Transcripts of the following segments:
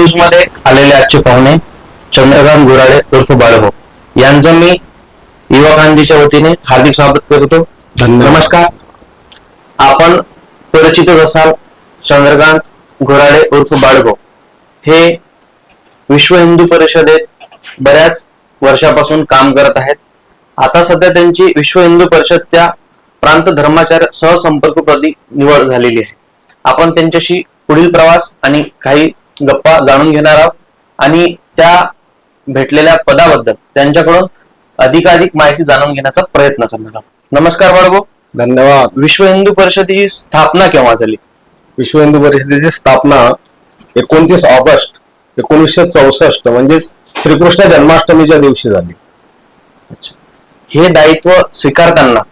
News मध्ये आलेले आजचे पाहुणे चंद्रकांत गुराडे उर्फ बाळभाऊ यांचं मी युवा क्रांतीच्या वतीने हार्दिक स्वागत करतो. नमस्कार. आपण परिचितच असाल, चंद्रकांत गुराडे उर्फ बाळभाऊ हे विश्व हिंदू परिषदेत बऱ्याच वर्षापासून काम करत आहेत. आता सध्या त्यांची विश्व हिंदू परिषदच्या प्रांत धर्माचार्य सहसंपर्कपदी निवड झालेली आहे. आपण त्यांच्याशी पुढील प्रवास आणि काही गप्पा जाणून घेणार आहोत आणि त्या भेटलेल्या पदाबद्दल त्यांच्याकडून अधिकाधिक माहिती जाणून घेण्याचा प्रयत्न करणार आहोत. नमस्कार बाळभाऊ. धन्यवाद. विश्व हिंदू परिषदेची स्थापना केव्हा झाली? विश्व हिंदू परिषदेची स्थापना 29 ऑगस्ट 1964 म्हणजे श्रीकृष्ण जन्माष्टमीच्या दिवशी झाली. हे दायित्व स्वीकारताना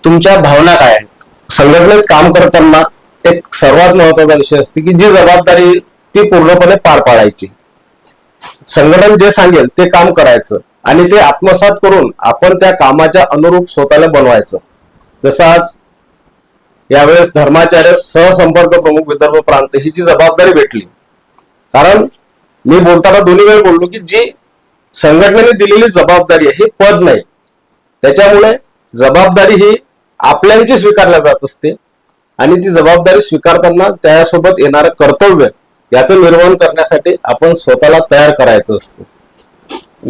तुमच्या भावना काय आहेत? संघटनेत काम करताना एक सर्वात महत्वाचा विषय असते की जी जबाबदारी ती पूर्णपणे पार पाडायची. संघटन जे सांगेल ते काम करायचं आणि ते आत्मसात करून आपण त्या कामाच्या अनुरूप स्वतःला बनवायचं. जसं आज यावेळेस धर्माचार्य सहसंपर्क प्रमुख विदर्भ प्रांत ही जी जबाबदारी भेटली, कारण मी बोलताना दोन्ही वेळ बोललो की जी संघटनेने दिलेली जबाबदारी आहे ही पद नाही, त्याच्यामुळे जबाबदारी ही आपल्यांची स्वीकारल्या जात असते आणि ती जबाबदारी स्वीकारताना त्यासोबत येणारं कर्तव्य याचं निर्वहन करण्यासाठी आपण स्वतःला तयार करायचं असतं.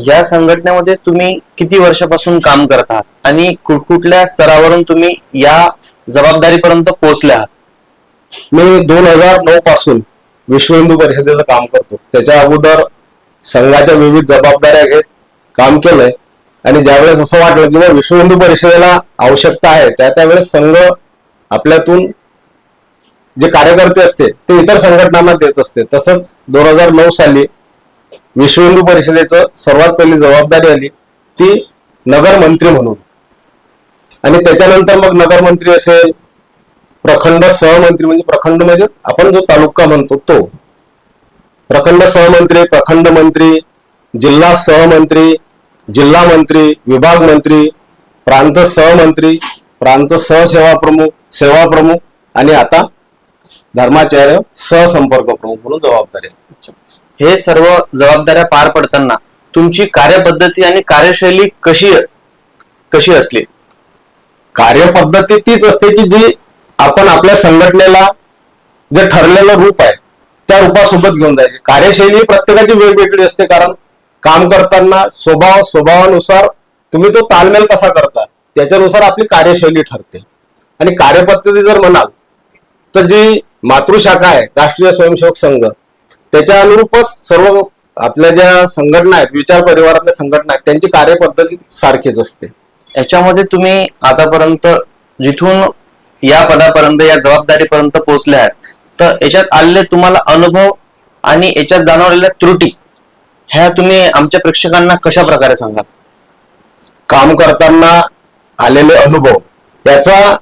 या संघटनेमध्ये तुम्ही किती वर्षापासून काम करत आहात आणि कुठकुठल्या स्तरावरून तुम्ही या जबाबदारीपर्यंत पोहोचले आहात? मी 2009 पासून विश्व हिंदू परिषदेचं काम करतो. त्याच्या अगोदर संघाच्या विविध जबाबदाऱ्या घेत काम केलंय आणि ज्यावेळेस असं वाटलं की विश्व हिंदू परिषदेला आवश्यकता आहे त्यावेळेस संघ आपल्यातून जे कार्यकर्ते असते ते इतर संघटनांना देत असते. तसंच 2009 साली विश्व हिंदू परिषदेचं सर्वात पहिली जबाबदारी आली ती नगर मंत्री म्हणून, आणि त्याच्यानंतर मग नगर मंत्री असेल, प्रखंड सहमंत्री म्हणजे प्रखंड म्हणजे आपण जो तालुका म्हणतो तो, प्रखंड सहमंत्री, प्रखंड मंत्री, जिल्हा सहमंत्री, जिल्हा मंत्री, विभाग मंत्री, प्रांत सहमंत्री, प्रांत सहसेवा प्रमुख, सेवा प्रमुख आणि आता धर्माचार्य सहसंपर्क प्रमुख म्हणून जबाबदारी. हे सर्व जबाबदाऱ्या पार पडताना तुमची कार्यपद्धती आणि कार्यशैली कशी असली? कार्यपद्धती तीच असते की जी आपण आपल्या संघटनेला जे ठरलेलं रूप आहे त्या रूपासोबत घेऊन जायची. कार्यशैली प्रत्येकाची वेगवेगळी असते, कारण काम करताना स्वभावानुसार तुम्ही तो ताळमेळ कसा करता त्याच्यानुसार आपली कार्यशैली ठरते. आणि कार्यपद्धती जर म्हणाल तर जी मातृशाखा आहे राष्ट्रीय स्वयंसेवक संघ त्याच्या अनुरूपच सर्व आपल्या ज्या संघटना आहेत, विचार परिवारातल्या संघटना आहेत, त्यांची कार्यपद्धती सारखीच असते. याच्यामध्ये तुम्ही आतापर्यंत जिथून या पदापर्यंत या जबाबदारीपर्यंत पोहोचले आहेत, तर याच्यात आलेले तुम्हाला अनुभव आणि याच्यात जाणवलेल्या त्रुटी ह्या तुम्ही आमच्या प्रेक्षकांना कशा प्रकारे सांगाल? काम करताना आलेले अनुभव याचा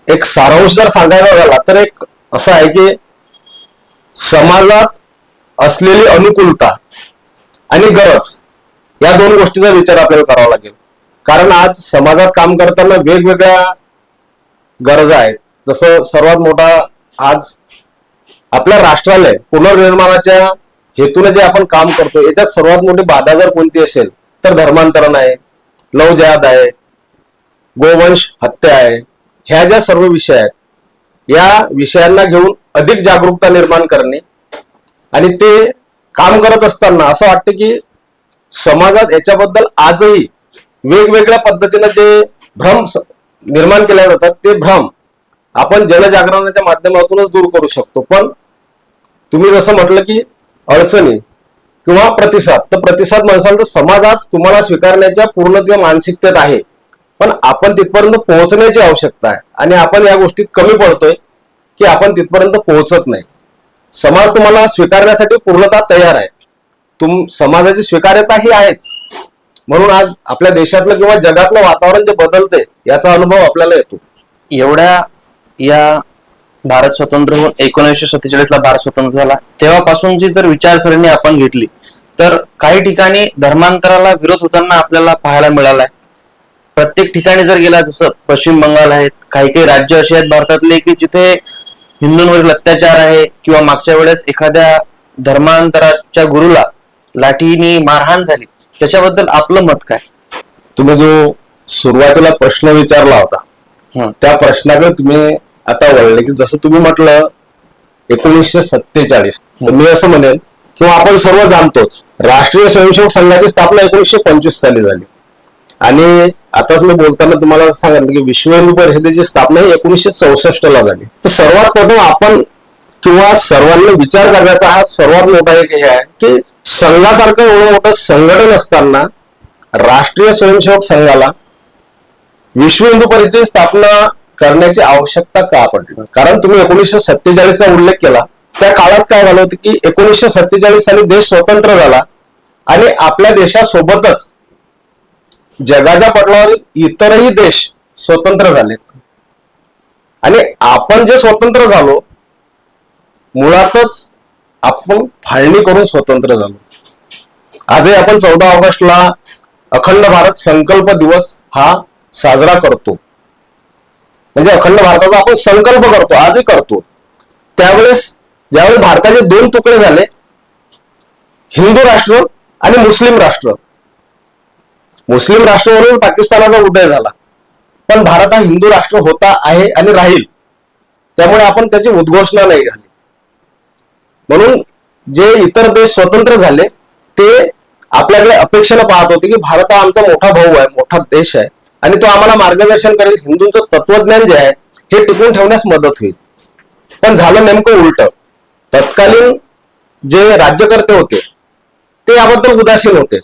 एक सारांश जर सांगायचा झाला तर एक असं आहे की समाजात असलेली अनुकूलता आणि गरज या दोन गोष्टीचा विचार आपल्याला करावा लागेल. कारण आज समाजात काम करताना वेगवेगळ्या गरजा आहेत. जसं सर्वात मोठा आज आपल्या राष्ट्राला पुनर्निर्माणाच्या हेतूने जे आपण काम करतो याच्यात सर्वात मोठी बाधा जर कोणती असेल तर धर्मांतरण आहे, लवजात आहे, गोवंश हत्या आहे. ह्या ज्या सर्व विषय आहेत या विषयांना घेऊन अधिक जागरूकता निर्माण करणे आणि ते काम करत असताना असं वाटतं की समाजात याच्याबद्दल आजही वेगवेगळ्या पद्धतीने जे भ्रम निर्माण केले जातात ते भ्रम आपण जनजागरणाच्या माध्यमातूनच दूर करू शकतो. पण तुम्ही जसं म्हटलं की अडचणी किंवा प्रतिसाद, तर प्रतिसाद म्हणसाल तर समाजात तुम्हाला स्वीकारण्याच्या पूर्ण मानसिकतेत आहे, पण आपण तिथपर्यंत पोहोचण्याची आवश्यकता आहे आणि आपण या गोष्टीत कमी पडतोय की आपण तिथपर्यंत पोहोचत नाही. समाज तुम्हाला स्वीकारण्यासाठी पूर्णतः तयार आहे, समाजाची स्वीकार्यता ही आहेच. म्हणून आज आपल्या देशातलं किंवा जगातलं वातावरण जे बदलते याचा अनुभव आपल्याला येतो. एवढ्या या भारत स्वतंत्र होऊन 1947 ला भारत स्वतंत्र झाला तेव्हापासून जी जर विचारसरणी आपण घेतली तर काही ठिकाणी धर्मांतराला विरोध होताना आपल्याला पाहायला मिळालाय. प्रत्येक ठिकाणी जर गेला, जसं पश्चिम बंगाल आहेत, काही काही राज्य असे आहेत भारतातले की जिथे हिंदूंवरील अत्याचार आहे किंवा मागच्या वेळेस एखाद्या धर्मांतराच्या गुरुला लाठीने मारहाण झाली, त्याच्याबद्दल आपलं मत काय? तुम्ही जो सुरुवातीला प्रश्न विचारला होता त्या प्रश्नाकडे तुम्ही आता वळले की जसं तुम्ही म्हटलं 1947, तर मी असं म्हणेन किंवा आपण सर्व जाणतोच राष्ट्रीय स्वयंसेवक संघाची स्थापना 1925 साली झाली आणि आताच मी बोलताना तुम्हाला सांगितलं की विश्व हिंदू परिषदेची स्थापना ही 1964 ला झाली. तर सर्वात प्रथम आपण किंवा सर्वांनी विचार करण्याचा हा सर्वात मोठा एक हे आहे की संघासारखं एवढं मोठं संघटन असताना राष्ट्रीय स्वयंसेवक संघाला विश्व हिंदू परिषदेची स्थापना करण्याची आवश्यकता का पडली? कारण तुम्ही 1947 चा उल्लेख केला, त्या काळात काय झालं होतं की 1947 साली देश स्वतंत्र झाला आणि आपल्या देशासोबतच जगाच्या पटलावर इतरही देश स्वतंत्र झालेत आणि आपण जे स्वतंत्र झालो मुळातच आपण फाळणी करून स्वतंत्र झालो. आजही आपण 14 ऑगस्टला अखंड भारत संकल्प दिवस हा साजरा करतो, म्हणजे अखंड भारताचा आपण संकल्प करतो, आजही करतो. त्यावेळेस ज्यावेळेस भारताचे 2 तुकडे झाले, हिंदू राष्ट्र आणि मुस्लिम राष्ट्र. मुस्लिम राष्ट्र म्हणून पाकिस्तानाचा उदय झाला, पण भारत हा हिंदू राष्ट्र होता, आहे आणि राहील. त्यामुळे आपण त्याची उद्घोषणा नाही झाली. म्हणून जे इतर देश स्वतंत्र झाले ते आपल्याकडे अपेक्षेनं पाहत होते की भारत हा आमचा मोठा भाऊ आहे, मोठा देश आहे आणि तो आम्हाला मार्गदर्शन करेल, हिंदूंचं तत्वज्ञान जे आहे हे टिकून ठेवण्यास मदत होईल. पण झालं नेमकं उलट. तत्कालीन जे राज्यकर्ते होते ते याबद्दल उदासीन होते,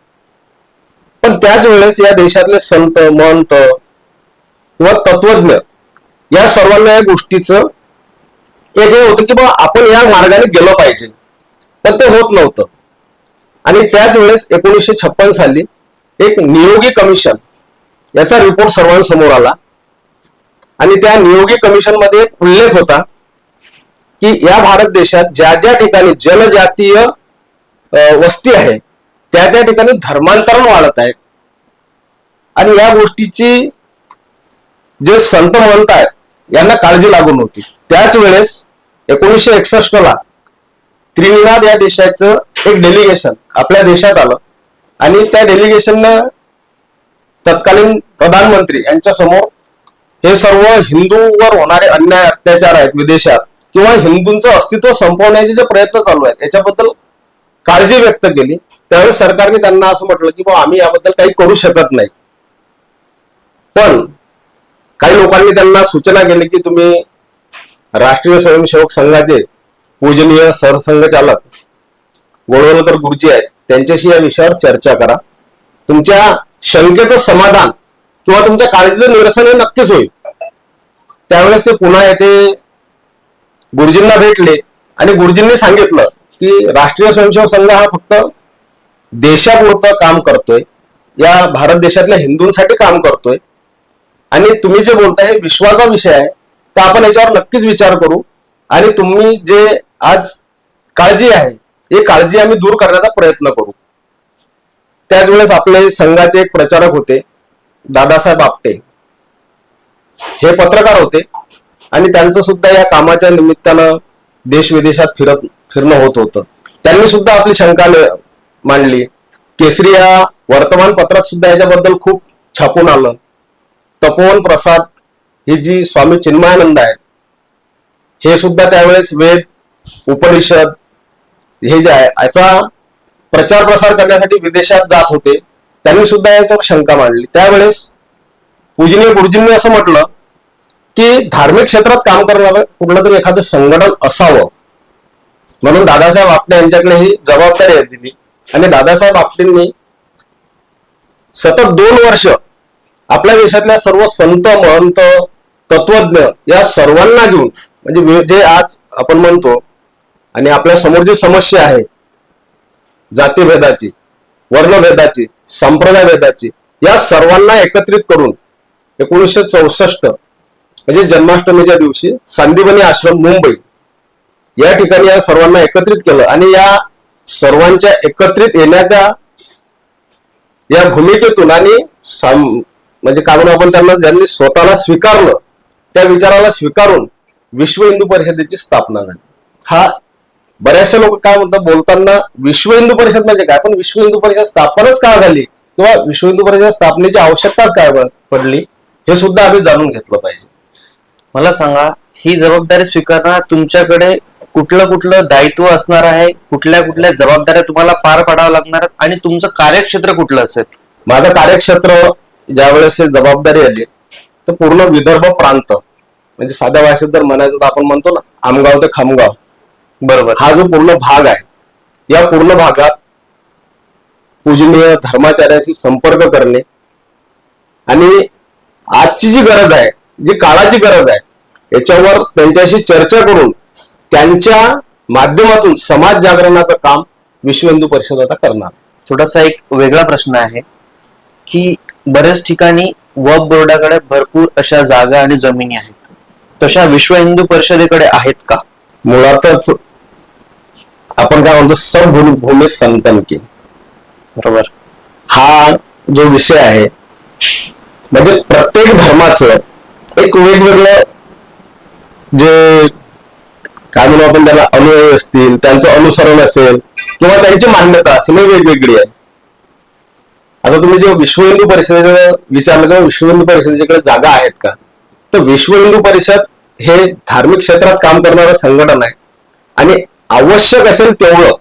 पण त्याच वेळेस या देशातले संत महंत किंवा तत्वज्ञ या सर्वांना या गोष्टीचं एक हे होतं की बाबा आपण या मार्गाने गेलो पाहिजे, पण ते होत नव्हतं. आणि त्याच वेळेस 1956 साली एक नियोगी कमिशन याचा रिपोर्ट सर्वांसमोर आला आणि त्या नियोगी कमिशन मध्ये एक उल्लेख होता की या भारत देशात ज्या ज्या ठिकाणी जनजातीय वस्ती आहे त्या त्या ठिकाणी धर्मांतरण वाढत आहे आणि या गोष्टीची जे संत महंत आहेत यांना काळजी लागून होती. त्याच वेळेस 1961 ला त्रिनिदाद या देशाचं एक डेलिगेशन आपल्या देशात आलं आणि त्या डेलिगेशननं तत्कालीन प्रधानमंत्री यांच्या समोर हे सर्व हिंदूवर होणारे अन्याय अत्याचार आहेत विदेशात किंवा हिंदूंचं अस्तित्व संपवण्याचे जे प्रयत्न चालू आहेत याच्याबद्दल काळजी व्यक्त केली. त्यावेळेस सरकारने त्यांना असं म्हटलं की बाबा आम्ही याबद्दल काही करू शकत नाही, पण काही लोकांनी त्यांना सूचना केली की तुम्ही राष्ट्रीय स्वयंसेवक संघाचे पूजनीय सरसंघचालक गोळवलकर गुरुजी आहेत त्यांच्याशी या विषयावर चर्चा करा, तुमच्या शंकेचं समाधान किंवा तुमच्या काळजीचं निरसन हे नक्कीच होईल. त्यावेळेस ते पुन्हा येथे गुरुजींना भेटले आणि गुरुजींनी सांगितलं की राष्ट्रीय स्वयंसेवक संघ हा फक्त देशापुरतं काम करतोय, या भारत देशातल्या हिंदूंसाठी काम करतोय आणि तुम्ही जे बोलताय हे विश्वाचा विषय आहे, तर आपण याच्यावर नक्कीच विचार करू आणि तुम्ही जे आज काळजी आहे ही काळजी आम्ही दूर करण्याचा प्रयत्न करू. त्याच वेळेस आपले संघाचे एक प्रचारक होते दादासाहेब आपटे, हे पत्रकार होते आणि त्यांचं सुद्धा या कामाच्या निमित्तानं देश विदेशात फिरणं होत होतं. त्यांनी सुद्धा आपली शंका मांडली. केसरी या वर्तमानपत्रात सुद्धा याच्याबद्दल खूप छापून आलं. तपोवन प्रसाद ही जी स्वामी चिन्मयानंद आहेत हे सुद्धा त्यावेळेस वेद उपनिषद हे जे आहे याचा प्रचार प्रसार करण्यासाठी विदेशात जात होते. त्यांनी सुद्धा याच्यावर शंका मांडली. त्यावेळेस पूजनीय गुरुजींनी असं म्हटलं की धार्मिक क्षेत्रात काम करणारं कुठलं तरी एखादं संघटन असावं, म्हणून दादासाहेब आपटे यांच्याकडे ही जबाबदारी दिली आणि दादासाहेब आपटेंनी सतत 2 वर्ष आपल्या देशातल्या सर्व संत महंत तत्वज्ञ या सर्वांना घेऊन, म्हणजे जे आज आपण म्हणतो आणि आपल्या समोर जी समस्या आहे जातीभेदाची, वर्णभेदाची, संप्रदाय भेदाची, या सर्वांना एकत्रित करून 1964 म्हणजे जन्माष्टमीच्या दिवशी सांदीपनी आश्रम मुंबई या ठिकाणी या सर्वांना एकत्रित केलं आणि या सर्वांच्या एकत्रित येण्याच्या या भूमिकेतून आणि म्हणजे काय म्हणून आपण त्यांना ज्यांनी स्वतःला स्वीकारलं त्या विचाराला स्वीकारून विश्व हिंदू परिषदेची स्थापना झाली. हा बऱ्याचशा लोक काय म्हणतात बोलताना विश्व हिंदू परिषद म्हणजे काय, पण विश्व हिंदू परिषद स्थापनच का झाली किंवा विश्व हिंदू परिषद स्थापनेची आवश्यकताच काय पडली हे सुद्धा आम्ही जाणून घेतलं पाहिजे. मला सांगा, ही जबाबदारी स्वीकारणार तुमच्याकडे कुठलं कुठलं दायित्व असणार आहे, कुठल्या कुठल्या जबाबदाऱ्या तुम्हाला पार पाडाव्या लागणार आणि तुमचं कार्यक्षेत्र कुठलं असेल? माझं कार्यक्षेत्र ज्यावेळेस हे जबाबदारी आली तर पूर्ण विदर्भ प्रांत, म्हणजे साध्या भाषेत जर म्हणायचं तर आपण म्हणतो ना आमगाव ते खामगाव, बरोबर, हा जो पूर्ण भाग आहे, या पूर्ण भागात पूजनीय धर्माचार्याशी संपर्क करणे आणि आजची जी गरज आहे, जी काळाची गरज आहे, याच्यावर त्यांच्याशी चर्चा करून त्यांच्या माध्यमातून समाज जागरणाचं काम विश्व हिंदू परिषद आता करणार. थोडासा एक वेगळा प्रश्न आहे की बऱ्याच ठिकाणी वक्फ बोर्डाकडे भरपूर अशा जागा आणि जमिनी आहेत, तशा विश्व हिंदू परिषदेकडे आहेत का? मुळातच आपण काय म्हणतो सब भूमी संतन की, बरोबर, हा जो विषय आहे म्हणजे प्रत्येक धर्माचं एक वेगवेगळं जे काय म्हणू आपण त्याला अनुयायी असतील, त्यांचं अनुसरण असेल किंवा त्यांची मान्यता असेल, ही वेगवेगळी आहे. आता तुम्ही जे विश्व हिंदू परिषदेचं विचारलं किंवा विश्व हिंदू परिषदेकडे जागा आहेत का, तर विश्व हिंदू परिषद हे धार्मिक क्षेत्रात काम करणारं संघटन आहे आणि आवश्यक असेल तेवढं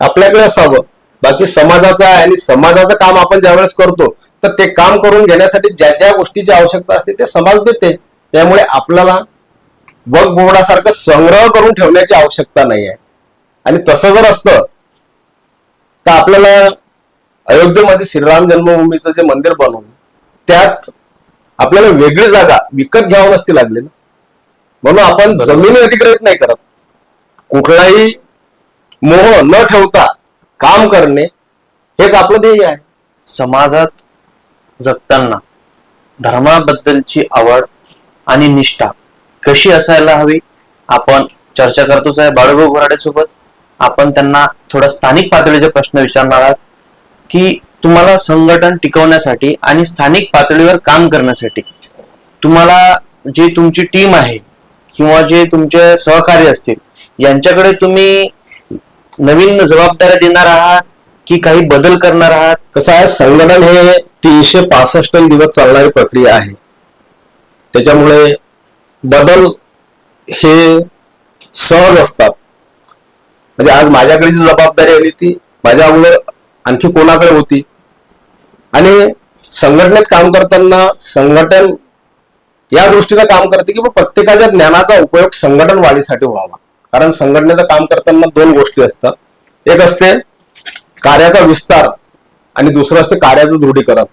आपल्याकडे असावं. बाकी समाजाचं आहे आणि समाजाचं काम आपण ज्यावेळेस करतो तर ते काम करून घेण्यासाठी ज्या ज्या गोष्टीची आवश्यकता असते ते समाज देते. त्यामुळे आपल्याला वक्फ बोर्डासारखं संग्रह करून ठेवण्याची आवश्यकता नाही आहे. आणि तसं जर असतं तर आपल्याला अयोध्येमध्ये श्रीराम जन्मभूमीचं जे मंदिर बनवलं त्यात आपल्याला वेगळी जागा विकत घ्यावं नसती लागली ना. म्हणून आपण जमिनी अधिग्रहित नाही करत, कुठलाही मोह न ठेवता काम करणे हेच आपलं ध्येय आहे. समाजात जगताना धर्माबद्दलची आवड आणि निष्ठा कशी असायला हवी आपण चर्चा करतोच आहे बाळूभाऊ बोराडे सोबत. आपण त्यांना थोडा स्थानिक पातळीचे प्रश्न विचारणार आहात की तुम्हाला संघटन टिकवण्यासाठी आणि स्थानिक पातळीवर काम करण्यासाठी तुम्हाला जे तुमची टीम आहे किंवा जे तुमचे सहकारी असतील यांच्याकडे तुम्ही नवीन जबाबदाऱ्या देणार आहात की काही बदल करणार आहात? कसं आहे, संघटन हे 365 दिवस चालणारी प्रक्रिया आहे. त्याच्यामुळे बदल हे सहज असतात. म्हणजे आज माझ्याकडे जी जबाबदारी आली ती माझ्या अगोदर आणखी कोणाकडे होती. आणि संघटनेत काम करताना संघटन या दृष्टीने काम करते की प्रत्येकाच्या ज्ञानाचा उपयोग संघटन वाढीसाठी व्हावा. कारण संघटनेचं काम करताना दोन गोष्टी असतात, एक असते कार्याचा विस्तार आणि दुसरं असते कार्याचं दृढीकरण.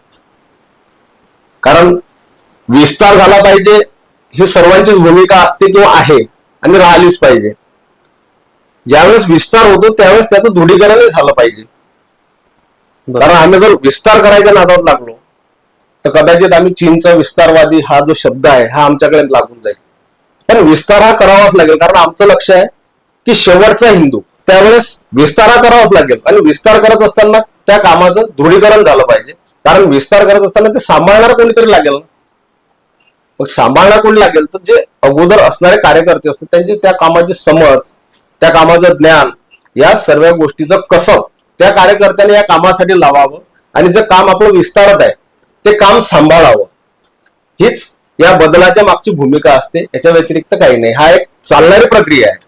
कारण विस्तार झाला पाहिजे ही सर्वांचीच भूमिका असते किंवा आहे आणि राहिलीच पाहिजे. ज्यावेळेस विस्तार होतो त्यावेळेस त्याचं दृढीकरणही झालं पाहिजे. कारण आम्ही जर विस्तार करायच्या नादात लागलो तर कदाचित आम्ही चीनचा विस्तारवादी हा जो शब्द आहे हा आमच्याकडे लागून जाईल. पण विस्तार हा करावाच लागेल कारण आमचं लक्ष आहे की शेवटचा हिंदू. त्यावेळेस विस्तार हा करावाच लागेल आणि विस्तार करत असताना त्या कामाचं दृढीकरण झालं पाहिजे. कारण विस्तार करत असताना ते सांभाळणार कोणीतरी लागेल. मग सांभाळणार कोणी लागेल तर जे अगोदर असणारे कार्यकर्ते असतात त्यांची त्या कामाची समज, त्या कामाचं ज्ञान, या सर्व गोष्टीचं कसब त्या कार्यकर्त्याने या कामासाठी लावावं आणि जे काम आपलं विस्तारत आहे ते काम सांभाळावं. हीच या बदलाच्या मागची भूमिका असते, याच्या व्यतिरिक्त काही नाही. हा एक चालणारी प्रक्रिया आहे.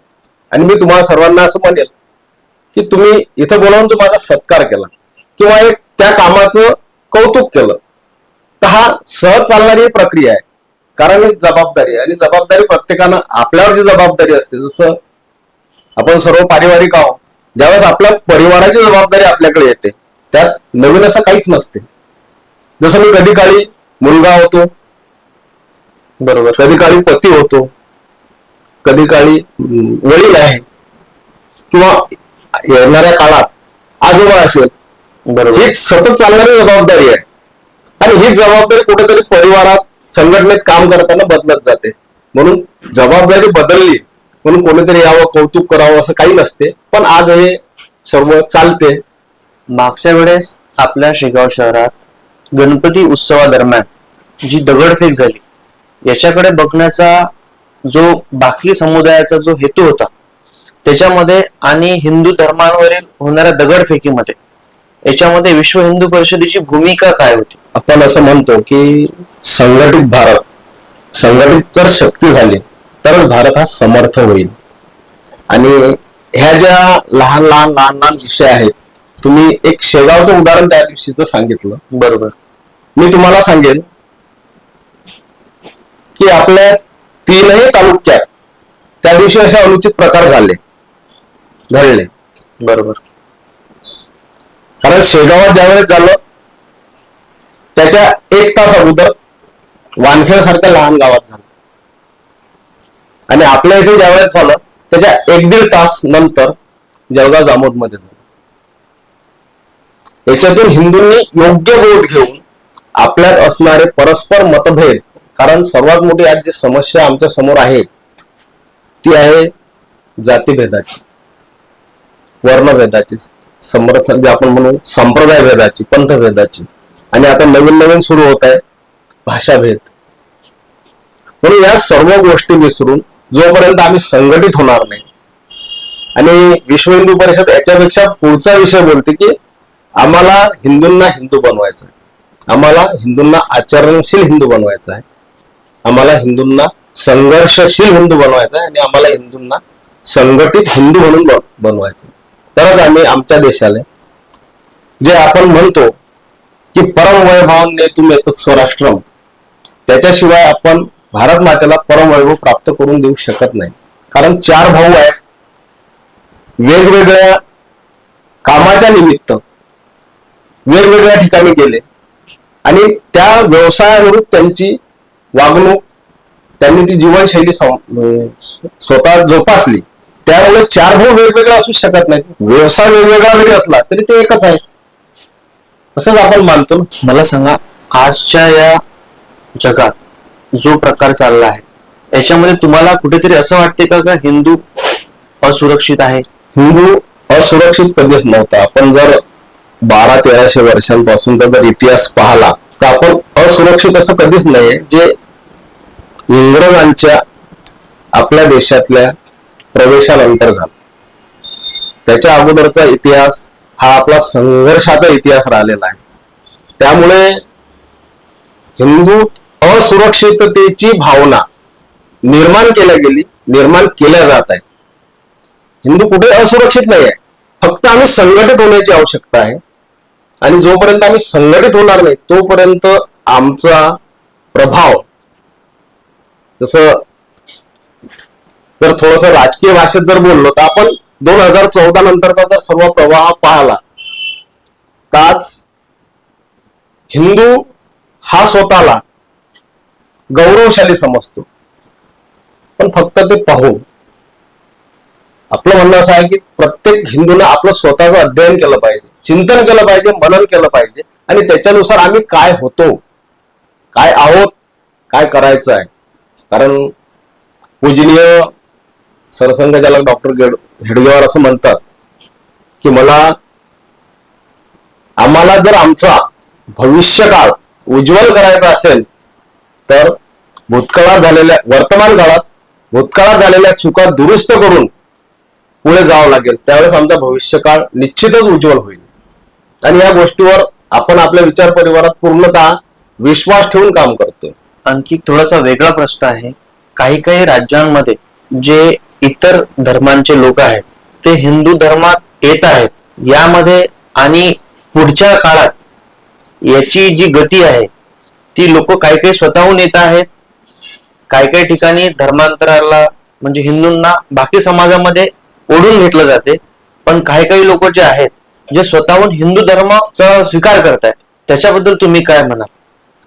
आणि मी तुम्हाला सर्वांना असं म्हणेल की तुम्ही इथं बोलावून जो माझा सत्कार केला किंवा एक त्या कामाचं कौतुक केलं तर हा सहज चालणारी प्रक्रिया आहे. कारण ही जबाबदारी आहे आणि जबाबदारी प्रत्येकानं आपल्यावर जी जबाबदारी असते, जसं आपण सर्व पारिवारिक आहोत, ज्यावेळेस आपल्या परिवाराची जबाबदारी आपल्याकडे येते त्यात नवीन असं काहीच नसते. जसं मी कधी काळी मुलगा होतो, बरोबर, कधी काळी पती होतो, कधी काळी वडील आहे किंवा येणाऱ्या काळात आजोबा असेल. बरोबर, हीच सतत चालणारी जबाबदारी आहे आणि हीच जबाबदारी कुठेतरी परिवारात संघटनेत काम करताना बदलत जाते. म्हणून जबाबदारी बदलली म्हणून कोणीतरी यावं कौतुक करावं असं काही नसते. पण आज हे सर्व चालते. मागच्या वेळेस आपल्या शेगाव शहरात गणपती उत्सवादरम्यान जी दगडफेक झाली याच्याकडे बघण्याचा जो बाकी समुदायाचा जो हेतू होता त्याच्यामध्ये आणि हिंदू धर्मावरील होणाऱ्या दगडफेकीमध्ये याच्यामध्ये विश्व हिंदू परिषदेची भूमिका काय होती? आपण असं म्हणतो की संघटित जर शक्ती झाली तरच भारत हा समर्थ होईल. आणि ह्या ज्या लहान लहान विषय आहेत, तुम्ही एक शेगावचं उदाहरण त्या दिवशीचं सांगितलं. बरोबर. मी तुम्हाला सांगेन की आपल्या 3ही तालुक्यात त्या दिवशी असे अनुचित प्रकार घडले. बरोबर. कारण शेगावात ज्यावेळेस झालं त्याच्या 1 तास अगोदर वानखेड सारख्या लहान गावात झालं, आणि आपल्या इथे ज्यावेळेस झालं त्याच्या 1-1.5 तास नंतर जळगाव जामोद मध्ये झालं. याच्यातून हिंदूंनी योग्य बोध घेऊन आपल्यात असणारे परस्पर मतभेद, कारण सर्वात मोठी आज जी समस्या आमच्या समोर आहे ती आहे जातीभेदाची, वर्णभेदाची, समर्थन जे आपण म्हणू संप्रदाय भेदाची, पंथभेदाची, आणि आता नवीन सुरू होत आहे भाषाभेद. म्हणून या सर्व गोष्टी विसरून जोपर्यंत आम्ही संघटित होणार नाही, आणि विश्व हिंदू परिषद याच्यापेक्षा पुढचा विषय बोलते की आम्हाला हिंदूंना हिंदू बनवायचं आहे, आम्हाला हिंदूंना आचरणशील हिंदू बनवायचं आहे, आम्हाला हिंदूंना संघर्षशील हिंदू बनवायचं आहे, आणि आम्हाला हिंदूंना संघटित हिंदू म्हणून बनवायचं. तरच आम्ही आमच्या देशाला जे आपण म्हणतो की परमवैभवाने तुम्ही येतच स्वराष्ट्रम, त्याच्याशिवाय आपण भारत मातेला परमवैभव प्राप्त करून देऊ शकत नाही. कारण 4 भाऊ आहेत, वेगवेगळ्या कामाच्या निमित्त वेगवेगळ्या ठिकाणी गेले, आणि त्या व्यवसायावरून त्यांची वागणूक, त्यांनी ती जीवनशैली स्वतः जोपासली. त्यामुळे 4 भाऊ वेगवेगळे असू शकत नाही. व्यवसाय वेगवेगळा जरी असला तरी ते एकच आहे, असंच आपण मानतो. मला सांगा, आजच्या या जगात जो प्रकार चालला आहे याच्यामध्ये तुम्हाला कुठेतरी असं वाटते का हिंदू असुरक्षित आहे? हिंदू असुरक्षित कधीच नव्हता. आपण जर 1200-1300 वर्षांपासूनचा जर इतिहास पाहिला तर आपण असुरक्षित असं कधीच नाहीये. जे इंग्रजांच्या आपल्या देशातल्या प्रवेशानंतर झालं, त्याच्या अगोदरचा इतिहास हा आपला संघर्षाचा इतिहास राहिलेला आहे. त्यामुळे हिंदू असुरक्षिततेची भावना निर्माण केल्या जात आहे. हिंदू कुठे असुरक्षित नाही आहे, फक्त आम्ही संघटित होण्याची आवश्यकता आहे. आणि जोपर्यंत आम्ही संघटित होणार नाही तोपर्यंत आमचा प्रभाव, जसं जर थोडस राजकीय भाषेत जर बोललो तर आपण 2014 नंतरचा जर सर्व प्रवाह पाहिला तर आज हिंदू हा स्वतःला गौरवशाली समजतो. पण फक्त ते पाहून आपलं म्हणणं असं आहे की प्रत्येक हिंदूनं आपलं स्वतःचं अध्ययन केलं पाहिजे, चिंतन केलं पाहिजे, मनन केलं पाहिजे, आणि त्याच्यानुसार आम्ही काय होतो, काय आहोत, काय करायचं आहे. कारण पूजनीय सरसंघचालक डॉक्टर हेडगेवार असं म्हणतात की आम्हाला जर आमचा भविष्यकाळ उज्ज्वल करायचा असेल तर वर्तमान काळात भूतकाळात झालेल्या चुका दुरुस्त करून पुढे जावं लागेल. त्यावेळेस आमचा भविष्यकाळ निश्चितच उज्ज्वल होईल. आणि या गोष्टीवर आपण आपल्या विचार परिवारात पूर्णतः विश्वास ठेवून काम करतोय. आणखी थोडासा वेगळा प्रश्न आहे. काही राज्यांमध्ये जे इतर धर्मांचे लोक आहेत ते हिंदू धर्मात येत आहेत, यामध्ये आणि पुढच्या काळात याची जी गती आहे ती लोक काही स्वतःहून येत आहेत, काही ठिकाणी धर्मांतराला म्हणजे हिंदूंना बाकी समाजामध्ये ओढून घेतलं जाते. पण काही लोक जे आहेत जे स्वतःहून हिंदू धर्माचा स्वीकार करतायत, त्याच्याबद्दल तुम्ही काय म्हणाल?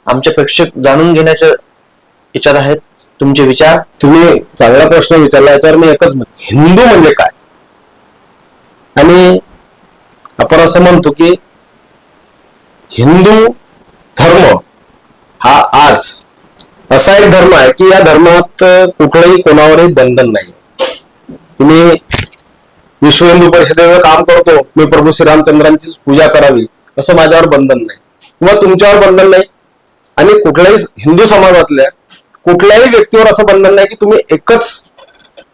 आमचे प्रेक्षक जाणून घेण्याच्या इच्छा आहेत तुमचे विचार. तुम्ही चांगला प्रश्न विचारला. याच्यावर मी एकच हिंदू म्हणजे काय, आणि आपण असं म्हणतो की हिंदू धर्म हा आज असा एक धर्म आहे की या धर्मात कुठलंही कोणावरही बंधन नाही. तुम्ही विश्व हिंदू परिषदेवर काम करतो, मी प्रभू श्रीरामचंद्रांची पूजा करावी असं माझ्यावर बंधन नाही, किंवा तुमच्यावर बंधन नाही, आणि कुठल्याही हिंदू समाजातल्या कुठल्याही व्यक्तीवर असं बंधन नाही की तुम्ही एकच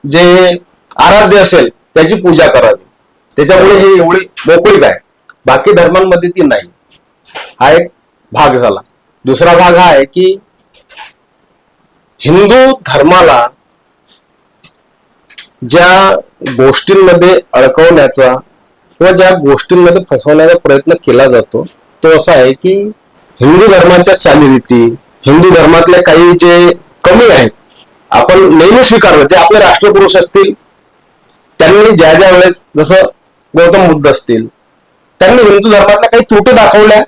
जे आराध्य असेल त्याची पूजा करावी. त्याच्यामुळे हे एवढी मोकळीक आहे. बाकी धर्मांमध्ये ती नाही. हा एक भाग झाला. दुसरा भाग हा आहे की हिंदू धर्माला ज्या गोष्टींमध्ये अडकवण्याचा किंवा ज्या गोष्टींमध्ये फसवण्याचा प्रयत्न केला जातो तो असा आहे की हिंदू धर्माच्या चालीरीती, हिंदू धर्मातल्या काही जे कमी आहेत आपण नेहमी स्वीकारलं. जे आपले राष्ट्रपुरुष असतील त्यांनी ज्या ज्या वेळेस, जसं गौतम बुद्ध असतील, त्यांनी हिंदू धर्मातल्या काही त्रुटी दाखवल्या,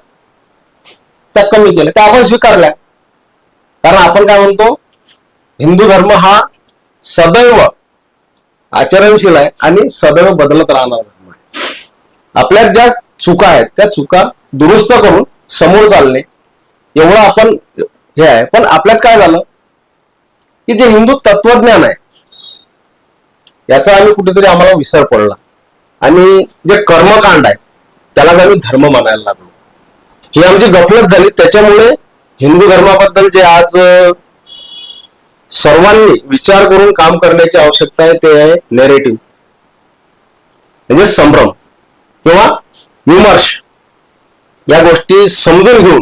त्या कमी केल्या, त्या आपण स्वीकारल्या. कारण आपण काय म्हणतो, हिंदू धर्म हा सदैव आचरणशील आहे आणि सदैव बदलत राहणार धर्म आहे. आपल्यात ज्या चुका आहेत त्या चुका दुरुस्त करून समोर चालणे एवढं आपण हे आहे. पण आपल्यात काय झालं की जे हिंदू तत्वज्ञान आहे याचा आम्ही कुठेतरी आम्हाला विसर पडला आणि जे कर्मकांड आहे त्यालाच आम्ही धर्म मानायला लागलो. ही आमची गफलत झाली. त्याच्यामुळे हिंदू धर्माबद्दल जे आज सर्वांनी विचार करून काम करण्याची आवश्यकता आहे ते आहे नेरेटिव्ह, म्हणजे संभ्रम किंवा विमर्श. या गोष्टी समजून घेऊन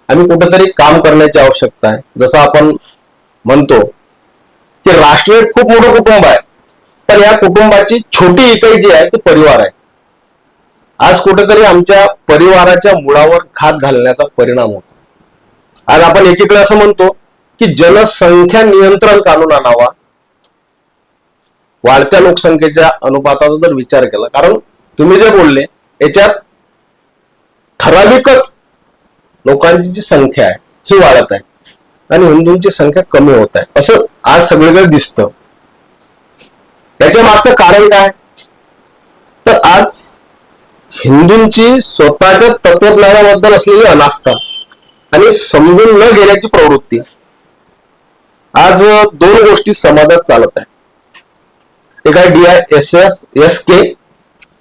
आम्ही कुठेतरी काम करण्याची आवश्यकता आहे. जसं आपण म्हणतो की राष्ट्र एक खूप मोठं कुटुंब आहे, पण या कुटुंबाची छोटी इकाई जी आहे ती परिवार आहे. आज कुठेतरी आमच्या परिवाराच्या मुळावर घात घालण्याचा परिणाम होतो. आज आपण एकीकडे असं म्हणतो की जनसंख्या नियंत्रण कानून आणावा. वाढत्या लोकसंख्येच्या अनुपाताचा जर विचार केला, कारण तुम्ही जे बोलले याच्यात ठराविकच लोकांची जी संख्या आहे ही वाढत आहे आणि हिंदूंची संख्या कमी होत आहे असं आज सगळीकडे दिसतं. याच्या मागचं कारण काय, तर आज हिंदूंची स्वतःच्या तत्वज्ञानाबद्दल असलेली अनास्था आणि समजून न घेण्याची प्रवृत्ती. आज दोन गोष्टी समाजात चालत आहेत. एक आहे DISK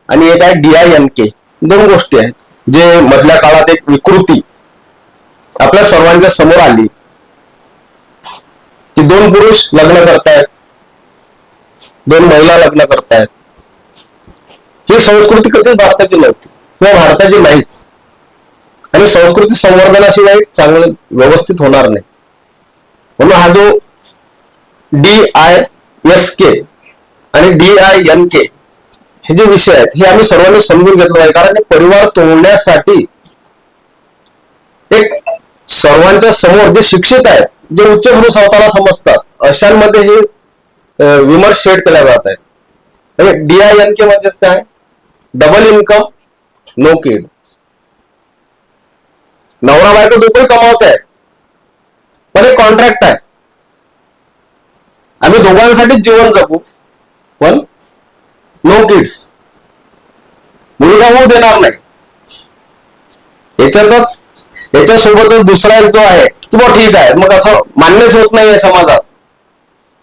आणि एक आहे DINK. दोन गोष्टी आहेत जे मधल्या काळात एक विकृती आपल्या सर्वांच्या समोर आली की दोन पुरुष लग्न करतायत, दोन महिला लग्न करतायत. ही संस्कृती कधीच भारताची नव्हती किंवा भारताची नाहीच आणि संस्कृती संवर्धनाशिवाय चांगलं व्यवस्थित होणार नाही. म्हणून हा जो DISK आणि DINK हे जे विषय आहेत हे आम्ही सर्वांनी समजून घेतलं पाहिजे. कारण हे परिवार तोडण्यासाठी एक सर्वांच्या समोर जे शिक्षित आहेत, जे उच्चभ्रू स्वतःला समजतात, अशांमध्ये हे विमर्श शेड केल्या जात आहेत. DINK म्हणजेच काय, डबल इन्कम नो किड. नवरा बायको दोघे कमावत आहेत पण एक कॉन्ट्रॅक्ट आहे. आम्ही दोघांसाठी जीवन जगू पण नो किड्स. मुलगा होऊ देणार नाही. याच्यासोबतच दुसरा एक जो आहे की बा ठीक आहे, मग असं मान्यच होत नाहीये समाजात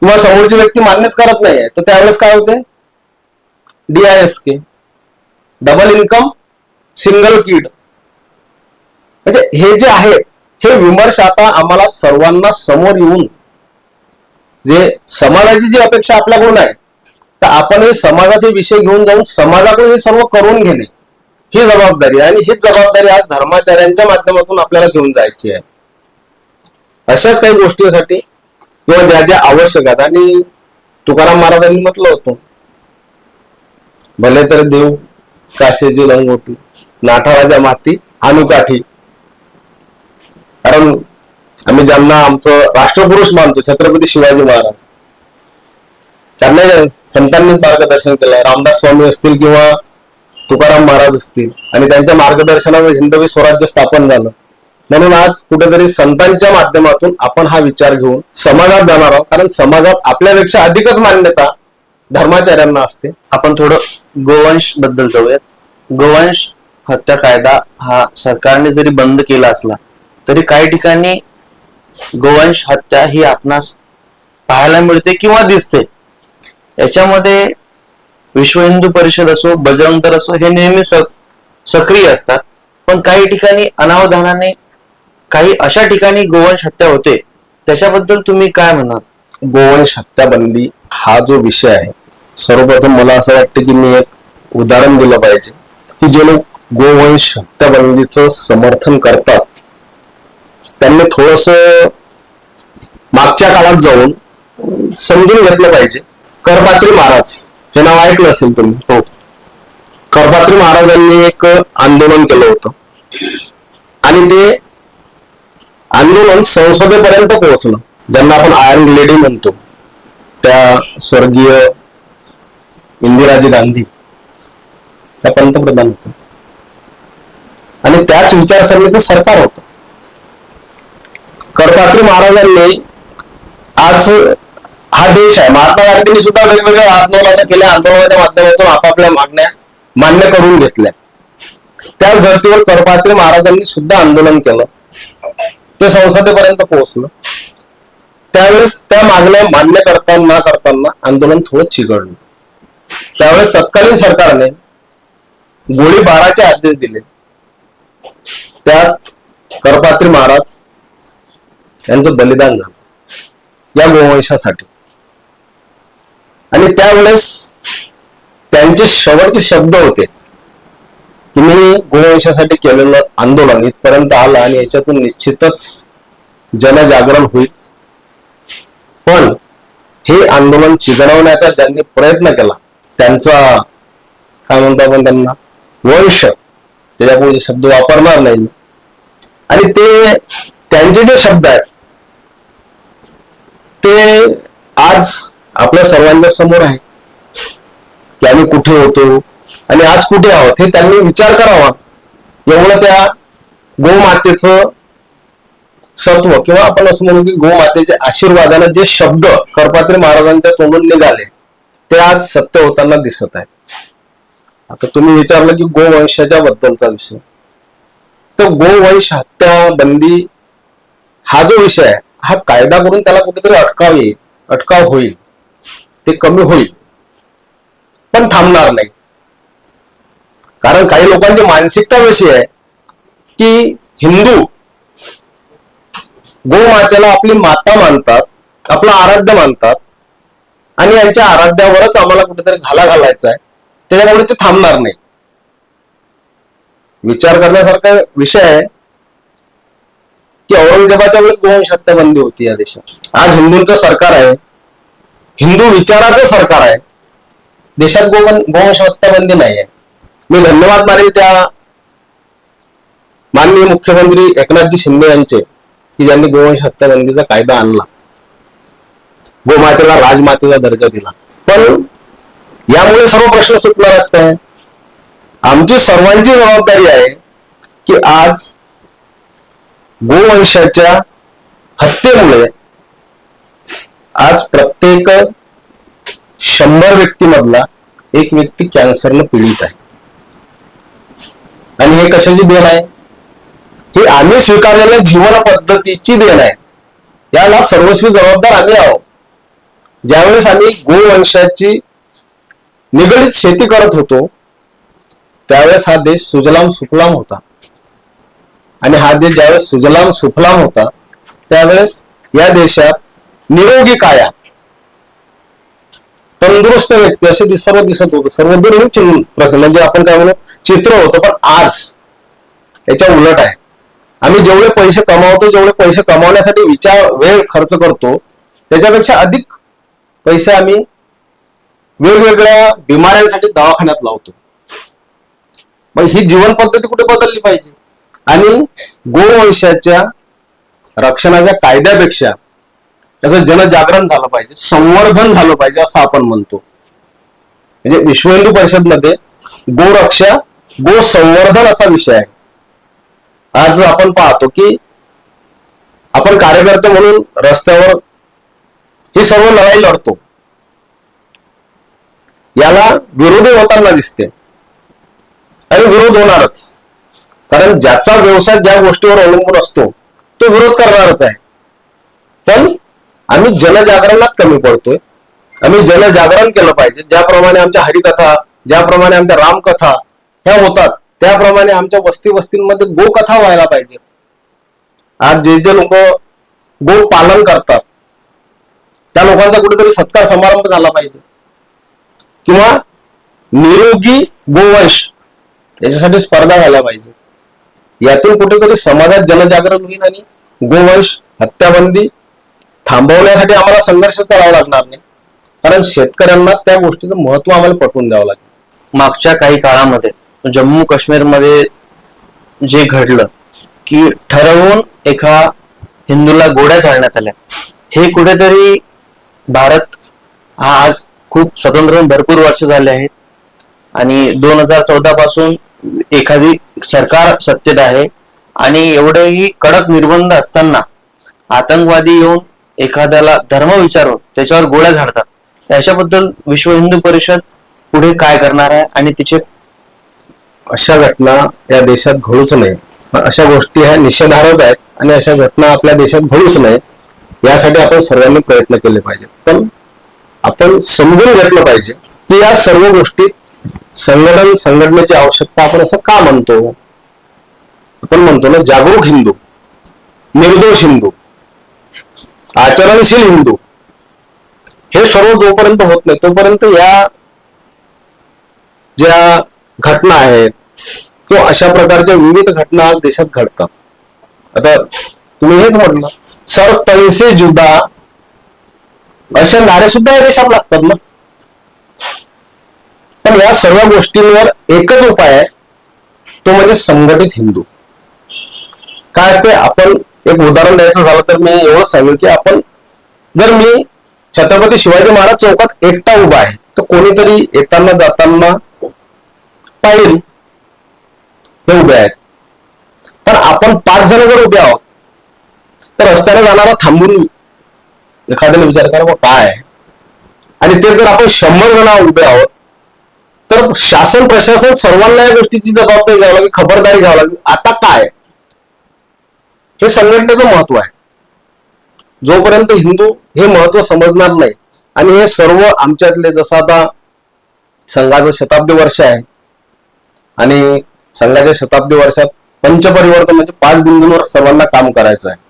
किंवा समोरची व्यक्ती मान्यच करत नाहीये, तर त्यावेळेस काय होते, DISK डबल इन्कम सिंगल किड. म्हणजे हे जे आहे हे विमर्श आता आम्हाला सर्वांना समोर येऊन जे समाजाची जी अपेक्षा आपल्याकडून आहे तर आपण हे समाजात हे विषय घेऊन जाऊन समाजाकडून हे सर्व करून घेणे ही जबाबदारी आहे. आणि हीच जबाबदारी आज धर्माचार्यांच्या माध्यमातून आपल्याला घेऊन जायची आहे. अशाच काही गोष्टीसाठी किंवा ज्या ज्या आवश्यक आहेत. आणि तुकाराम महाराजांनी म्हटलं होतं, भले तर देव काशेची लंगोटी, नाठाराच्या माती अनुकाठी. कारण आम्ही ज्यांना आमचं राष्ट्रपुरुष मानतो छत्रपती शिवाजी महाराज, त्यांना संतांनी मार्गदर्शन केलंय. रामदास स्वामी असतील किंवा तुकाराम महाराज असतील आणि त्यांच्या मार्गदर्शनावर हिंदवी स्वराज्य स्थापन झालं. म्हणून आज कुठेतरी संतांच्या माध्यमातून आपण हा विचार घेऊन समाजात जाणार आहोत. कारण समाजात आपल्यापेक्षा अधिकच मान्यता धर्माचार्यांना असते. आपण थोडं गोवंश बद्दल जाऊयात. गोवंश हत्या कायदा हा सरकारने जरी बंद केला असला तरी काही ठिकाणी गोवंश हत्या ही आपणास पाहायला मिळते किंवा दिसते. याच्यामध्ये विश्व हिंदू परिषद असो, बजरंग दल असो, हे नेहमी सक्रिय असतात. पण काही ठिकाणी अनावधानाने काही अशा ठिकाणी गोवंश हत्या होते, त्याच्याबद्दल तुम्ही काय म्हणाल? गोवंश हत्याबंदी हा जो विषय आहे सर्वप्रथम मला असं वाटतं की मी एक उदाहरण दिलं पाहिजे की जे लोक गोवंश हत्याबंदीचं समर्थन करतात त्यांनी थोडस मागच्या काळात जाऊन समजून घेतलं पाहिजे. करपात्री महाराज हे नाव ऐकलं असेल तुम्ही. हो, करपात्री महाराजांनी एक आंदोलन केलं होतं आणि ते आंदोलन संसदेपर्यंत पोहोचलं. ज्यांना आपण आयर्न लेडी म्हणतो, त्या स्वर्गीय इंदिराजी गांधी त्या पंतप्रधान होत्या आणि त्याच विचारसरणीचं सरकार होतं. करपात्री महाराजांनी आज हा देश आहे, महात्मा गांधींनी सुद्धा वेगवेगळ्या आंदोलना केल्या, आंदोलनाच्या माध्यमातून आपापल्या मागण्या मान्य करून घेतल्या. त्याच धर्तीवर करपात्री महाराजांनी सुद्धा आंदोलन केलं, ते संसदेपर्यंत पोहोचलं. त्यावेळेस त्या मागण्या मान्य करताना आंदोलन थोडं चिघळलं. त्यावेळेस तत्कालीन सरकारने गोळीबाराचे आदेश दिले. त्यात करपात्री महाराज यांचं बलिदान झालं या गोवंशासाठी. आणि त्यावेळेस त्यांचे शेवटचे शब्द होते की मी गोवंशासाठी केलेलं आंदोलन इथपर्यंत आलं आणि याच्यातून निश्चितच जनजागरण होईल, पण हे आंदोलन चिघळवण्याचा ज्यांनी प्रयत्न केला त्यांचा काय म्हणतो आपण त्यांना वंश, त्याच्यापुढे शब्द वापरणार नाही. आणि ते त्यांचे जे शब्द आहेत ते आज आपल्या सर्वांच्या समोर आहे की आम्ही कुठे होतो आणि आज कुठे आहोत हे त्यांनी विचार करावा. एवढं त्या गोमातेचं सत्व किंवा आपण असं म्हणू की गोमातेच्या आशीर्वादाने जे शब्द करपात्री महाराजांच्या तोंडून निघाले ते आज सत्य होताना दिसत आहे. आता तुम्ही विचारलं की गोवंशाच्या बद्दलचा विषय, तर गोवंश हत्या बंदी हा जो विषय आहे हा कायदा करून त्याला कुठेतरी अटकाव होईल, ते कमी होईल, पण थांबणार नाही. कारण काही लोकांची मानसिकता अशी आहे की हिंदू गोमातेला आपली माता मानतात, आपलं आराध्य मानतात आणि यांच्या आराध्यावरच आम्हाला कुठेतरी घाला घालायचा आहे, त्याच्यामुळे ते थांबणार नाही. विचार करण्यासारखा विषय आहे की औरंगजेबाच्या वेळेस गोवंश हत्या बंदी होती या देशात. आज हिंदूंचं सरकार आहे, हिंदू विचाराचं सरकार आहे, देशात गोवंश हत्या बंदी नाही आहे. मी धन्यवाद मानेन त्या माननीय मुख्यमंत्री एकनाथजी शिंदे यांचे की ज्यांनी गोवंश हत्या बंदीचा कायदा आणला, गोमातेला राजमातेचा दर्जा दिला. पण यामुळे सर्व प्रश्न सुटणार आहेत काय? आमची सर्वांची जबाबदारी आहे की आज गोवंशाच्या हत्येमुळे आज प्रत्येक 100 व्यक्तीमधला एक व्यक्ती कॅन्सरनं पीडित आहे. आणि हे कशाची देण आहे? ही आम्ही स्वीकारलेल्या जीवन पद्धतीची देण आहे. याला सर्वस्वी जबाबदार आम्ही आहोत. ज्यावेळेस आम्ही गोवंशाची निगडीत शेती करत होतो त्यावेळेस हा देश सुजलाम सुफलाम होता. आणि हा देश ज्यावेळेस सुजलाम सुफलाम होता त्यावेळेस या देशात निरोगी काया, तंदुरुस्त व्यक्ती असे सर्व दिसत होतं. सर्वदूर म्हणजे आपण काय म्हणू चित्र होतं. पण आज याच्या उलट आहे. आम्ही जेवढे पैसे कमावतो, जेवढे पैसे कमावण्यासाठी वेळ खर्च करतो त्याच्यापेक्षा अधिक पैसे आम्ही वेगवेगळ्या बिमाऱ्यांसाठी दवाखान्यात लावतो. मग ही जीवन पद्धती कुठे बदलली पाहिजे. आणि गोवंशाच्या रक्षणाच्या कायद्यापेक्षा त्याचं जनजागरण झालं पाहिजे, संवर्धन झालं पाहिजे असं आपण म्हणतो. म्हणजे विश्व हिंदू परिषदमध्ये गोरक्षा गो संवर्धन असा विषय आहे. आज आपण पाहतो की आपण कार्यकर्ते म्हणून रस्त्यावर ही सर्व लढाई लढतो, याला विरोधी होताना दिसते आणि विरोध होणारच. कारण ज्याचा व्यवसाय ज्या गोष्टीवर अवलंबून असतो तो विरोध करणारच आहे. पण आम्ही जनजागरणात कमी पडतोय. आम्ही जनजागरण केलं पाहिजे. ज्याप्रमाणे आमच्या हरिकथा, ज्याप्रमाणे आमच्या रामकथा ह्या होतात त्याप्रमाणे आमच्या वस्तींमध्ये गोकथा व्हायला पाहिजे. आज जे लोक गो पालन करतात त्या लोकांचा कुठेतरी सत्कार समारंभ झाला पाहिजे. किंवा निरोगी गोवंश याच्यासाठी स्पर्धा व्हायला पाहिजे. यातून कुठेतरी समाजात जनजागरण होईल आणि गोवंश हत्याबंदी थांबवण्यासाठी आम्हाला संघर्ष करावा लागणार नाही, कारण शेतकऱ्यांना त्या गोष्टीचं महत्व आम्हाला पटवून द्यावं लागेल. मागच्या काही काळामध्ये जम्मू काश्मीरमध्ये जे घडलं की ठरवून एका हिंदूला गोळ्या झाडण्यात आल्या, हे कुठेतरी भारत हा आज खूप स्वतंत्र होऊन भरपूर वर्ष झाले आहेत आणि 2014 पासून एखादी सरकार सत्तेत आहे आणि एवढेही कडक निर्बंध असताना आतंकवादी येऊन एखाद्याला धर्म विचारून त्याच्यावर गोळ्या झाडतात. याच्याबद्दल विश्व हिंदू परिषद पुढे काय करणार आहे आणि तिचे अशा घटना या देशात घडूच नये, अशा गोष्टी ह्या निषेधार्हच आहेत आणि अशा घटना आपल्या देशात घडूच नये यासाठी आपण सर्वांनी प्रयत्न केले पाहिजेत. पण आपण समजून घेतलं पाहिजे की या सर्व गोष्टीत संघटनेची आवश्यकता आपण असं का म्हणतो. आपण म्हणतो ना, जागरूक हिंदू, निर्दोष हिंदू, आचरणशील हिंदू, हे सर्व जोपर्यंत होत नाही तोपर्यंत या ज्या घटना आहेत किंवा अशा प्रकारच्या विविध घटना देशात घडतात. आता तुम्ही हेच म्हटलं, सर तन से जुदा असे नारे सुद्धा या देशात लागतात ना. पण या सर्व गोष्टींवर एकच उपाय आहे, तो म्हणजे संघटित हिंदू. काय असते, आपण एक उदाहरण द्यायचं झालं तर मी एवढं सांगेन की जर मी छत्रपती शिवाजी महाराज चौकात एकटा उभा आहे तर कोणीतरी येताना जाताना पाहिजे हे उभे आहेत. पण आपण 5 जण जर उभे आहोत तर रस्त्याने जाणारा थांबून एखाद्याने विचार करा काय आहे, आणि ते जर आपण 100 जण उभे आहोत तर शासन प्रशासन सर्वांना या गोष्टीची जबाबदारी घ्यावी लागेल, खबरदारी घ्यावी लागेल. आता काय, हे संघटनेचं महत्व आहे. जोपर्यंत हिंदू हे महत्व समजणार नाही आणि हे सर्व आमच्यातले, जसं आता संघाचं शताब्दी वर्ष आहे आणि संघाच्या शताब्दी वर्षात पंचपरिवर्तन म्हणजे 5 बिंदूंवर सर्वांना काम करायचं आहे.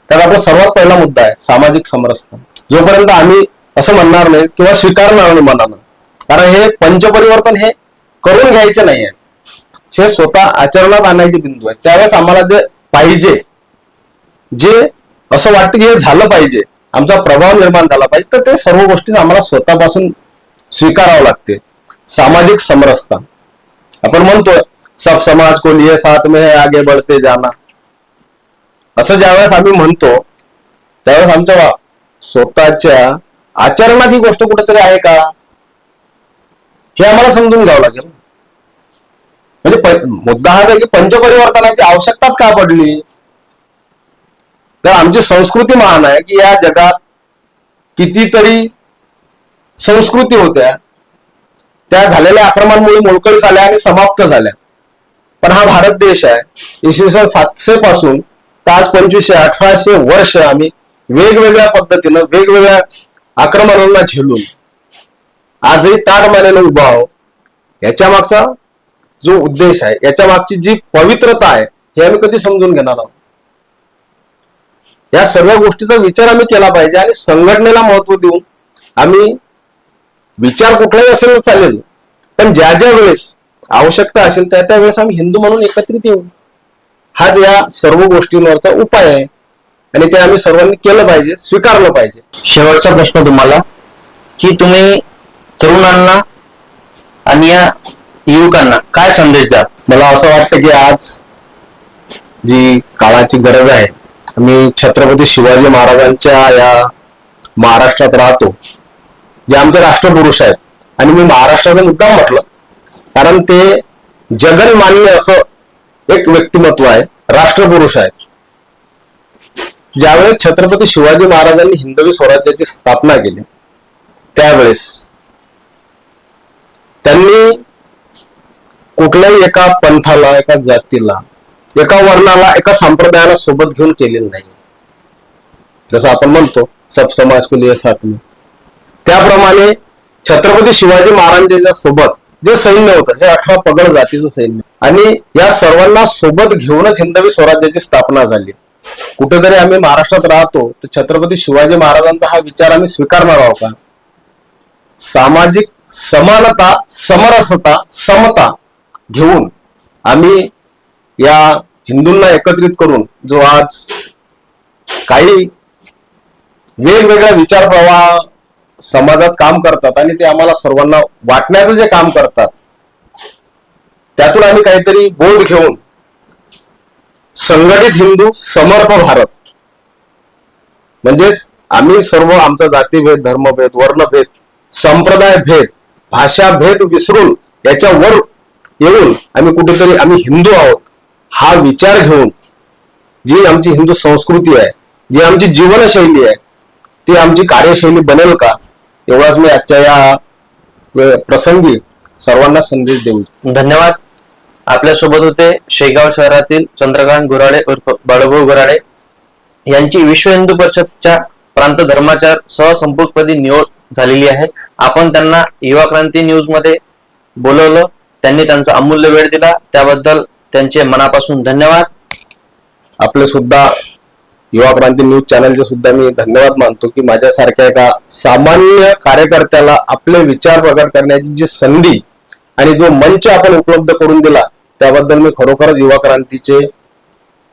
तर आपला सर्वात पहिला मुद्दा आहे सामाजिक समरसता. जोपर्यंत आम्ही असं म्हणणार नाही किंवा स्वीकारणार नाही मनानं, कारण हे पंचपरिवर्तन हे करून घ्यायचे नाही आहे, हे स्वतः आचरणात आणायचे बिंदू आहे. त्यावेळेस आम्हाला जे पाहिजे, जे असं वाटतं की हे झालं पाहिजे, आमचा प्रभाव निर्माण झाला पाहिजे, तर ते सर्व गोष्टी आम्हाला स्वतःपासून स्वीकारावं लागते. सामाजिक समरसता आपण म्हणतोय, सब समाज को लिए साथ में है आगे बढ़ते जाना, असं ज्यावेळेस आम्ही म्हणतो त्यावेळेस आमच्या स्वतःच्या आचरणात ही गोष्ट कुठेतरी आहे का, हे आम्हाला समजून घ्यावं लागेल. म्हणजे मुद्दा हा आहे की पंचपरिवर्तनाची आवश्यकताच का पडली. तर आमची संस्कृती महान आहे की या जगात कितीतरी संस्कृती होत्या, त्या झालेल्या आक्रमणामुळे मोडकळीस आल्या आणि समाप्त झाल्या. पण हा भारत देश आहे, इसवी सन 700 पासून तर आज 2500-1800 वर्ष आम्ही वेगवेगळ्या पद्धतीनं वेगवेगळ्या आक्रमणांना झेलून आजही ताटमानेने उभा आहोत. याच्या मागचा जो उद्देश आहे, याच्या मागची जी पवित्रता आहे, हे आम्ही कधी समजून घेणार आहोत. या सर्व गोष्टीचा विचार आम्ही केला पाहिजे आणि संघटनेला महत्व देऊन आम्ही विचार कुठलाही असेल चालेल, पण ज्या ज्या वेळेस आवश्यकता असेल त्या त्या वेळेस आम्ही हिंदू म्हणून एकत्रित येऊ, हाच या सर्व गोष्टींवरचा उपाय आहे आणि ते आम्ही सर्वांनी केलं पाहिजे, स्वीकारलं पाहिजे. शेवटचा प्रश्न तुम्हाला की तुम्ही तरुणांना आणि या युवकांना काय संदेश द्या. मला असं वाटतं की आज जी काळाची गरज आहे, आम्ही छत्रपती शिवाजी महाराजांच्या या महाराष्ट्रात राहतो, जे आमचे राष्ट्रपुरुष आहेत. आणि मी महाराष्ट्राचा मुद्दा म्हटलं कारण ते जगन्मान्य असं एक व्यक्तिमत्व आहे, राष्ट्रपुरुष आहेत. ज्यावेळेस छत्रपती शिवाजी महाराजांनी हिंदवी स्वराज्याची स्थापना केली त्यावेळेस त्यांनी कुठल्याही एका पंथाला, एका जातीला, एका वर्णाला, एका संप्रदायाला सोबत घेऊन केलेलं नाही. जसं आपण म्हणतो सब समाज को लिए साथ में, त्याप्रमाणे छत्रपती शिवाजी महाराजांच्या सोबत जे सैन्य होतं हे 18 पगड जातीचं सैन्य, आणि या सर्वांना सोबत घेऊनच हिंदवी स्वराज्याची स्थापना झाली. कुठेतरी आम्ही महाराष्ट्रात राहतो तर छत्रपती शिवाजी महाराजांचा हा विचार आम्ही स्वीकारणार आहोत का. सामाजिक समानता, समरसता, समता घेऊन आम्ही या हिंदूंना एकत्रित करून जो आज काही वेगवेगळ्या विचार प्रवाह समाजात काम करतात आणि ते आम्हाला सर्वांना वाटण्याचं जे काम करतात, त्यातून आम्ही काहीतरी बोध घेऊन संघटित हिंदू, समर्थ भारत, म्हणजेच आम्ही सर्व आमचा जातीभेद, धर्मभेद, वर्णभेद, संप्रदाय भेद, भाषा भेद विसरून याच्यावर येऊन आम्ही कुठेतरी आम्ही हिंदू आहोत हा विचार घेऊन जी आमची हिंदू संस्कृती आहे, जी आमची जीवनशैली आहे, ती आमची कार्यशैली बनेल का, एवढाच मी आजच्या या प्रसंगी सर्वांना संदेश देऊ. धन्यवाद. आपल्यासोबत होते शेगाव शहरातील चंद्रकांत गुराडे उर्फ बाळूभाऊ गुराडे यांची विश्व हिंदू परिषदच्या प्रांत धर्माचार सहसंपूर्णपदी निवड झालेली आहे. आपण त्यांना युवा क्रांती न्यूज मध्ये बोलवलं, त्यांनी त्यांचा अमूल्य वेळ दिला, त्याबद्दल त्यांचे मनापासून धन्यवाद. आपले सुद्धा युवा क्रांती न्यूज चॅनलचे सुद्धा मी धन्यवाद मानतो की माझ्यासारख्या एका सामान्य कार्यकर्त्याला आपले विचार प्रकट करण्याची जी संधी आणि जो मंच आपण उपलब्ध करून दिला, त्याबद्दल मी खरोखरच युवा क्रांतीचे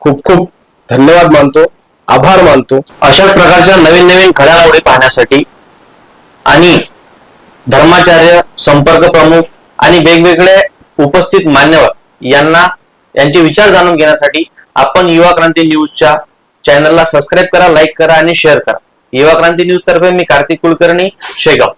खूप खूप धन्यवाद मानतो, आभार मानतो. अशाच प्रकारच्या नवीन नवीन घडामोडी पाहण्यासाठी आणि धर्माचार्य, संपर्क प्रमुख आणि वेगवेगळे उपस्थित मान्यवर यांचे विचार जाणून घेण्यासाठी आपण युवा क्रांती न्यूजच्या चॅनलला सबस्क्राईब करा, लाईक करा आणि शेअर करा. युवा क्रांती न्यूज तर्फे मी कार्तिक कुलकर्णी, शेगाव.